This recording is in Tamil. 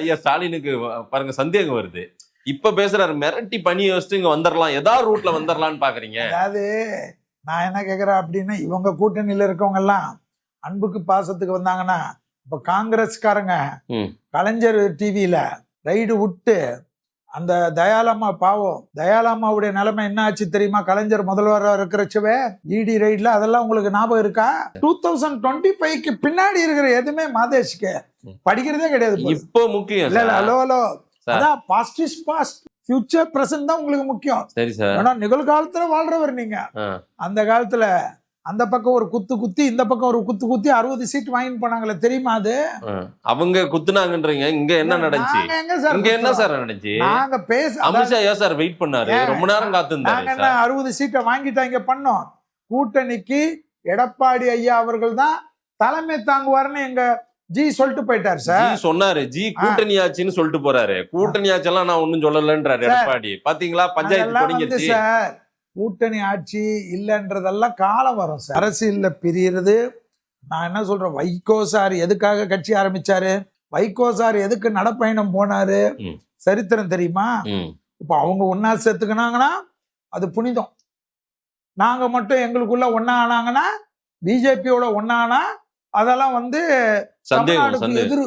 ஐயா ஸ்டாலினுக்கு பாருங்க சந்தேகம் வருது. இப்ப பேசுறாரு மிரட்டி பணியை வச்சுட்டு இங்க வந்துடலாம், ஏதாவது ரூட்ல வந்துடலாம்னு பாக்குறீங்க. அதாவது நான் என்ன கேட்குறேன் அப்படின்னா, இவங்க கூட்டணியில் இருக்கவங்க எல்லாம் அன்புக்கு பாசத்துக்கு வந்தாங்கன்னா, இப்போ காங்கிரஸ்காரங்க கலைஞர் டிவியில ரைடு விட்டு அந்த தயாளம்மா பாவம், தயாளம்மாவுடைய நிலைமை என்ன ஆச்சு தெரியுமா? கலைஞர் முதல்வராக இருக்கிறச்சவே இடி ரைட்ல அதெல்லாம் உங்களுக்கு ஞாபகம் இருக்கா? 2025க்கு பின்னாடி இருக்கிற எதுவுமே மாதேஷ்க்கு படிக்கிறதே கிடையாது. இப்போ முக்கியம் இல்ல ஹலோ ஹலோ, அதான் past is past, future present தான் உங்களுக்கு முக்கியம். சரி சார். ஏன்னா நிகழ்காலத்துல வாழ்றவர் நீங்க. அந்த காலத்துல அந்த பக்கம் ஒரு குத்து குத்தி, இந்த பக்கம் ஒரு குத்து குத்தி 60 சீட் வாங்கி போனாங்களே, தெரியுமா? அது அவங்க குத்துனாங்கன்றீங்க. இங்க என்ன நடந்துச்சு? இங்க என்ன சார் நடந்துச்சு? நாங்க பேச அமித்ஷா ஏன் சார் வெயிட் பண்ணாரு? ரொம்ப நேரம் காத்திருந்தாரு. நாங்க என்ன 60 சீட்டை வாங்கிட்டாங்க பண்ணோம். கூட்டணிக்கு எடப்பாடி ஐயா அவர்கள் தான் தலைமை தாங்குவாருன்னு எங்க ஜி சொல்லிட்டு போயிட்டாரு சார். சொன்னாரு ஜி கூட்டணி ஆச்சுன்னு சொல்லிட்டு போறாரு. கூட்டணி ஆச்செல்லாம் நான் ஒன்னும் சொல்லலன்றாரு எடப்பாடி. பாத்தீங்களா பஞ்சாயத்து தொடங்கிடுச்சு சார். கூட்டணி ஆட்சி இல்லைன்றதெல்லாம் காலம் வரும் சார். அரசியல்ல பிரியறது. நான் என்ன சொல்றேன், வைகோ சார் எதுக்காக கட்சி ஆரம்பிச்சாரு? வைகோ சார் எதுக்கு நடப்பயணம் போனாரு? சரித்திரம் தெரியுமா? இப்ப அவங்க ஒன்னா சேர்த்துக்கினாங்கன்னா அது புனிதம். நாங்க மட்டும் எங்களுக்குள்ள ஒன்னா ஆனாங்கன்னா, பிஜேபியோட ஒன்னா ஆனா அதெல்லாம் வந்து தமிழ்நாடுக்கு